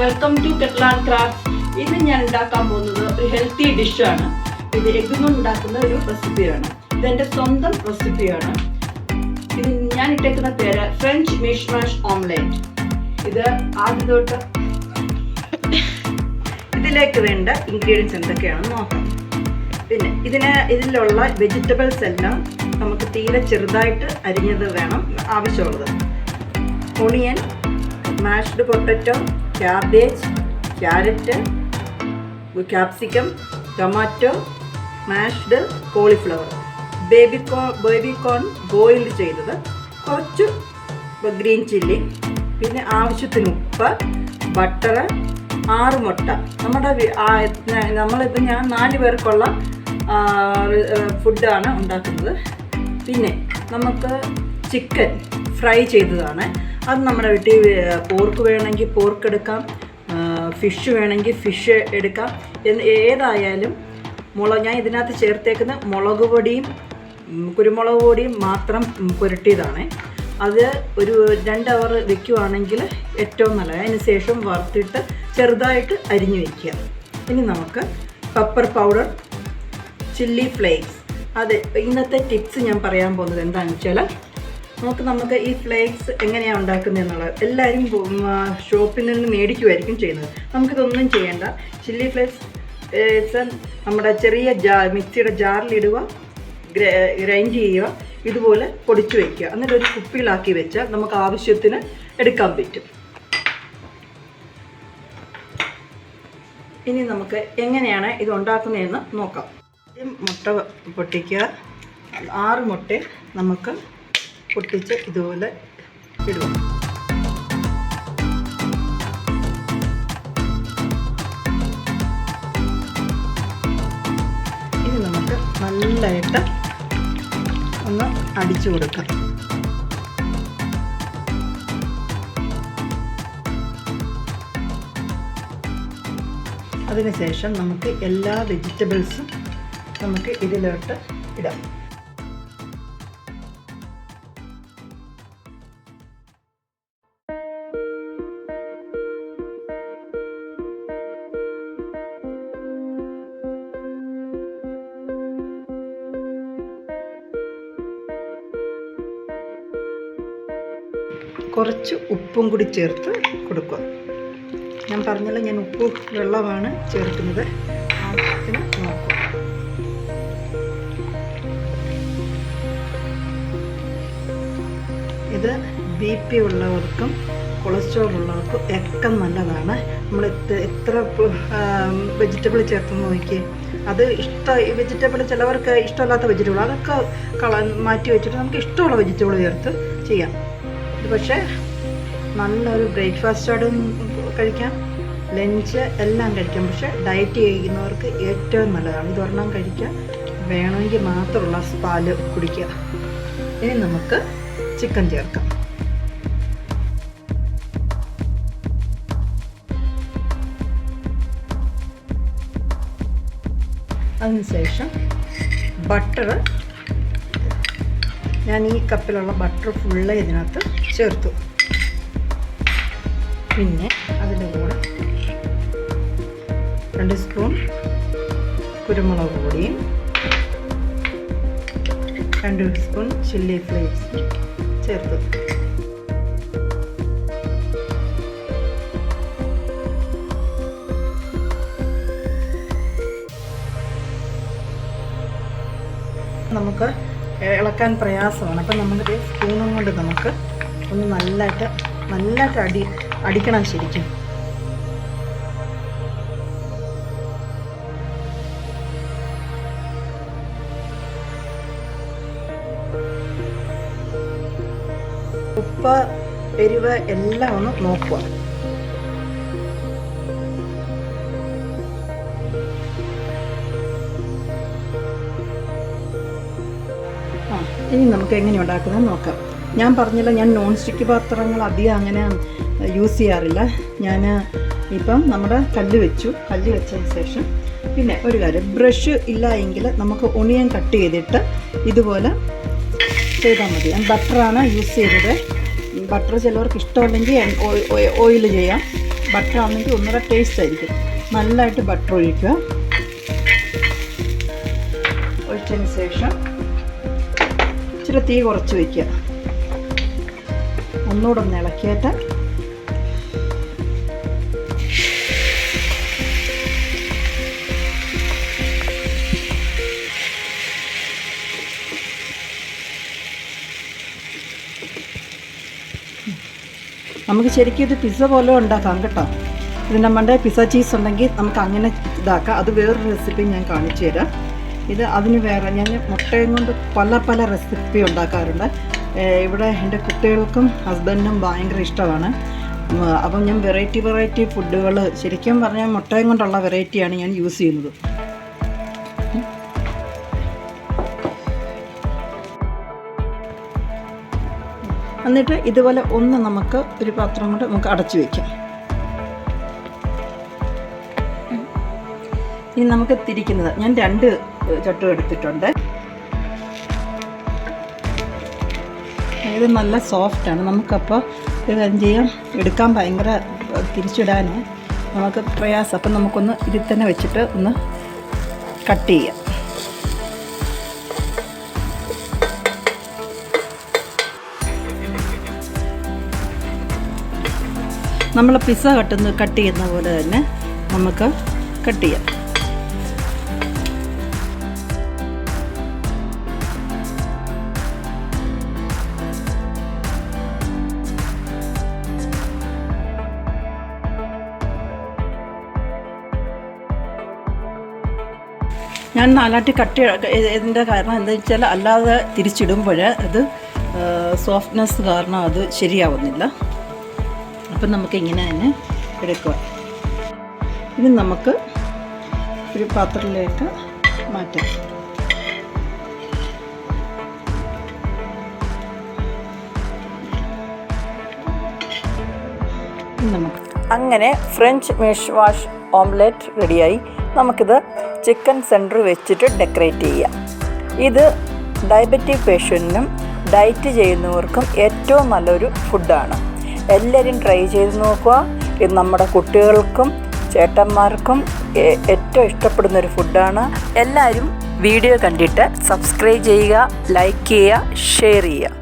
Welcome to Kettle&Krafts. ഇന്ന് ഞാൻ ഉണ്ടാക്കാൻ പോകുന്നത് ഒരു ഹെൽത്തി ഡിഷാണ്. ഇത് എഗ്ഗ് കൊണ്ട് ഉണ്ടാക്കുന്ന ഒരു റെസിപ്പിയാണ്. ഇതെൻ്റെ സ്വന്തം റെസിപ്പിയാണ്. ഇത് ഞാൻ ഇട്ടേക്കുന്ന പേര് ഫ്രഞ്ച് Mish-Mash Omelette. ഇത് ആദ്യം തൊട്ട് ഇതിലേക്ക് വേണ്ട ഇൻഗ്രീഡിയൻസ് എന്തൊക്കെയാണെന്ന് നോക്കാം. പിന്നെ ഇതിലുള്ള വെജിറ്റബിൾസ് എല്ലാം നമുക്ക് തീരെ ചെറുതായിട്ട് അരിഞ്ഞത് വേണം ആവശ്യമുള്ളത്. Onion, mashed potato, cabbage, carrot, capsicum, tomato, mashed cauliflower, baby corn boiled ചെയ്തത്, കുറച്ച് ഗ്രീൻ ചില്ലി, പിന്നെ ആവശ്യത്തിന് ഉപ്പ്, ബട്ടർ, 6 മുട്ട. നമ്മളിപ്പോൾ ഞാൻ 4 പേർക്കുള്ള ഫുഡാണ് ഉണ്ടാക്കുന്നത്. പിന്നെ നമുക്ക് ചിക്കൻ ഫ്രൈ ചെയ്തതാണ്. അത് നമ്മുടെ വീട്ടിൽ പോർക്ക് വേണമെങ്കിൽ പോർക്ക് എടുക്കാം, ഫിഷ് വേണമെങ്കിൽ ഫിഷ് എടുക്കാം. ഏതായാലും ഞാൻ ഇതിനകത്ത് ചേർത്തേക്കുന്ന മുളക് പൊടിയും കുരുമുളക് പൊടിയും മാത്രം പുരട്ടിയതാണ്. അത് ഒരു 2 അവർ വെക്കുകയാണെങ്കിൽ ഏറ്റവും നല്ലത്. അതിന് ശേഷം വറുത്തിട്ട് ചെറുതായിട്ട് അരിഞ്ഞു വയ്ക്കുക. ഇനി നമുക്ക് പെപ്പർ പൗഡർ, ചില്ലി ഫ്ലേക്സ്. അത് ഇന്നത്തെ ടിപ്സ് ഞാൻ പറയാൻ പോകുന്നത് എന്താണെന്ന് വെച്ചാൽ, നമുക്ക് ഈ ഫ്ലേക്സ് എങ്ങനെയാണ് ഉണ്ടാക്കുന്നത് എന്നുള്ളത് എല്ലാവരും ഷോപ്പിൽ നിന്ന് മേടിക്കുമായിരിക്കും ചെയ്യുന്നത്. നമുക്കിതൊന്നും ചെയ്യേണ്ട. ചില്ലി ഫ്ലേക്സ് നമ്മുടെ ചെറിയ മിക്സിയുടെ ജാറിലിടുക, ഗ്രൈൻഡ് ചെയ്യുക, ഇതുപോലെ പൊടിച്ചു വയ്ക്കുക. എന്നിട്ട് ഒരു കുപ്പിയിലാക്കി വെച്ചാൽ നമുക്ക് ആവശ്യത്തിന് എടുക്കാൻ പറ്റും. ഇനി നമുക്ക് എങ്ങനെയാണ് ഇത് ഉണ്ടാക്കുന്നതെന്ന് നോക്കാം. മുട്ട പൊട്ടിക്കുക. 6 മുട്ട നമുക്ക് പൊട്ടിച്ച് ഇതുപോലെ ഇടുക. ഇനി നമുക്ക് നല്ലതായിട്ട് ഒന്ന് അടിച്ചു കൊടുക്കാം. അതിനുശേഷം നമുക്ക് എല്ലാ വെജിറ്റബിൾസും നമുക്ക് ഇതിലോട്ട് ഇടാം. കുറച്ച് ഉപ്പും കൂടി ചേർത്ത് കൊടുക്കുക. ഞാൻ പറഞ്ഞല്ലോ, ഞാൻ ഉപ്പ് വെള്ളമാണ് ചേർക്കുന്നത്. ആവശ്യത്തിന് നോക്കുക. ഇത് BP ഉള്ളവർക്കും കൊളസ്ട്രോൾ ഉള്ളവർക്കും ഒക്കെ നല്ലതാണ്. നമ്മൾ എത്ര വെജിറ്റബിൾ ചേർത്ത് നോക്കി. അത് വെജിറ്റബിൾ ചിലവർക്ക് ഇഷ്ടമല്ലാത്ത വെജിറ്റബിൾ അതൊക്കെ മാറ്റി വെച്ചിട്ട് നമുക്ക് ഇഷ്ടമുള്ള വെജിറ്റബിൾ ചേർത്ത് ചെയ്യാം. ഇത് പക്ഷേ നല്ലൊരു ബ്രേക്ക്ഫാസ്റ്റായിട്ടും കഴിക്കാം, ലഞ്ച് എല്ലാം കഴിക്കാം. പക്ഷേ ഡയറ്റ് ചെയ്യുന്നവർക്ക് ഏറ്റവും നല്ലതാണ്. ഇതൊരെണ്ണം കഴിക്കുക, വേണമെങ്കിൽ മാത്രമുള്ള പാല് കുടിക്കുക. ഇനി നമുക്ക് ചിക്കൻ ചേർക്കാം. അതിനുശേഷം ബട്ടർ, ഞാൻ ഈ കപ്പിലുള്ള ബട്ടർ ഫുള്ള് ഇതിനകത്ത് ചേർത്തു. പിന്നെ അതിൻ്റെ കൂടെ 2 സ്പൂൺ കുരുമുളക് പൊടിയും 2 സ്പൂൺ ചില്ലി ഫ്ലേക്സ് ചേർത്തു. നമുക്ക് ഇളക്കാൻ പ്രയാസമാണ്. അപ്പം നമുക്ക് സ്പൂണും കൊണ്ട് നമുക്ക് ഒന്ന് നല്ലതായിട്ട് അടിക്കണം ശരിക്കും. ഉപ്പ്, എരിവ് എല്ലാം ഒന്ന് നോക്കുക. ഇനി നമുക്ക് എങ്ങനെ ഉണ്ടാക്കുന്നത് നോക്കാം. ഞാൻ പറഞ്ഞില്ല, ഞാൻ നോൺ സ്റ്റിക്ക് പാത്രങ്ങൾ അധികം അങ്ങനെ യൂസ് ചെയ്യാറില്ല. ഞാൻ ഇപ്പം നമ്മുടെ കല്ല് വെച്ചതിന് ശേഷം പിന്നെ ഒരു കാര്യം, ബ്രഷ് ഇല്ല എങ്കിൽ നമുക്ക് ഒണിയൻ കട്ട് ചെയ്തിട്ട് ഇതുപോലെ ചെയ്താൽ മതി. ഞാൻ ബട്ടറാണ് യൂസ് ചെയ്തത്. ബട്ടർ ചിലവർക്ക് ഇഷ്ടമല്ലെങ്കിൽ ഓയിൽ ചെയ്യാം. ബട്ടർ ആണെങ്കിൽ ഒന്നുകൂടെ ടേസ്റ്റ് ആയിരിക്കും. നല്ലതായിട്ട് ബട്ടർ ഒഴിക്കുക. ഒഴിച്ചതിന് ശേഷം ഇച്ചിരി തീ കുറച്ച് വയ്ക്കുക. ഒന്നുകൂടെ ഒന്ന് ഇളക്കിയിട്ട് നമുക്ക് ശരിക്കും ഇത് പിസ്സ പോലെ ഉണ്ടാക്കാം കേട്ടോ. ഇതിൻ്റെ മണ്ടേ പിസ്സ ചീസ് ഉണ്ടെങ്കിൽ നമുക്ക് അങ്ങനെ ഇതാക്കാം. അത് വേറൊരു റെസിപ്പി ഞാൻ കാണിച്ചു തരാം. ഇത് അതിന് വേറെ ഞാൻ മുട്ടയും കൊണ്ട് പല റെസിപ്പി ഉണ്ടാക്കാറുണ്ട്. ഇവിടെ എൻ്റെ കുട്ടികൾക്കും ഹസ്ബൻഡിനും ഭയങ്കര ഇഷ്ടമാണ്. അപ്പം ഞാൻ വെറൈറ്റി ഫുഡുകൾ ശരിക്കും പറഞ്ഞാൽ മുട്ടയും കൊണ്ടുള്ള വെറൈറ്റിയാണ് ഞാൻ യൂസ് ചെയ്യുന്നത്. എന്നിട്ട് ഇതുപോലെ ഒന്ന് നമുക്ക് ഒരു പാത്രം കൊണ്ട് നമുക്ക് അടച്ചു വയ്ക്കാം. ഇനി നമുക്ക് തിരിക്കുന്നത്, ഞാൻ 2 ചട്ടു എടുത്തിട്ടുണ്ട്. ഇത് നല്ല സോഫ്റ്റാണ്. നമുക്കപ്പോൾ ഇത് എന്ത് ചെയ്യാം, എടുക്കാൻ ഭയങ്കര തിരിച്ചിടാൻ നമുക്ക് പ്രയാസം. അപ്പം നമുക്കൊന്ന് ഇതിൽ തന്നെ വെച്ചിട്ട് ഒന്ന് കട്ട് ചെയ്യാം. നമ്മൾ പിസ്സ കട്ട് ചെയ്യുന്ന പോലെ തന്നെ നമുക്ക് കട്ട് ചെയ്യാം. ഞാൻ 4 കട്ട് ഇതിൻ്റെ കാരണം എന്താ വെച്ചാൽ അല്ലാതെ തിരിച്ചിടുമ്പോൾ അത് സോഫ്റ്റ്നെസ് കാരണം അത് ശരിയാവുന്നില്ല. അപ്പം നമുക്കിങ്ങനെ തന്നെ എടുക്കുക. ഇനി നമുക്ക് ഒരു പാത്രത്തിലേക്ക് മാറ്റാം. നമുക്ക് അങ്ങനെ ഫ്രഞ്ച് മിഷ്-മാഷ് ഓംലെറ്റ് റെഡിയായി. നമുക്കിത് ചിക്കൻ സെൻറ്റർ വെച്ചിട്ട് ഡെക്കറേറ്റ് ചെയ്യാം. ഇത് ഡയബറ്റിക് പേഷ്യൻറ്റിനും ഡയറ്റ് ചെയ്യുന്നവർക്കും ഏറ്റവും നല്ലൊരു ഫുഡാണ്. എല്ലാവരും ട്രൈ ചെയ്ത് നോക്കുക. ഇത് നമ്മുടെ കുട്ടികൾക്കും ചേട്ടന്മാർക്കും ഏറ്റവും ഇഷ്ടപ്പെടുന്നൊരു ഫുഡാണ്. എല്ലാവരും വീഡിയോ കണ്ടിട്ട് സബ്സ്ക്രൈബ് ചെയ്യുക, ലൈക്ക് ചെയ്യുക, ഷെയർ ചെയ്യുക.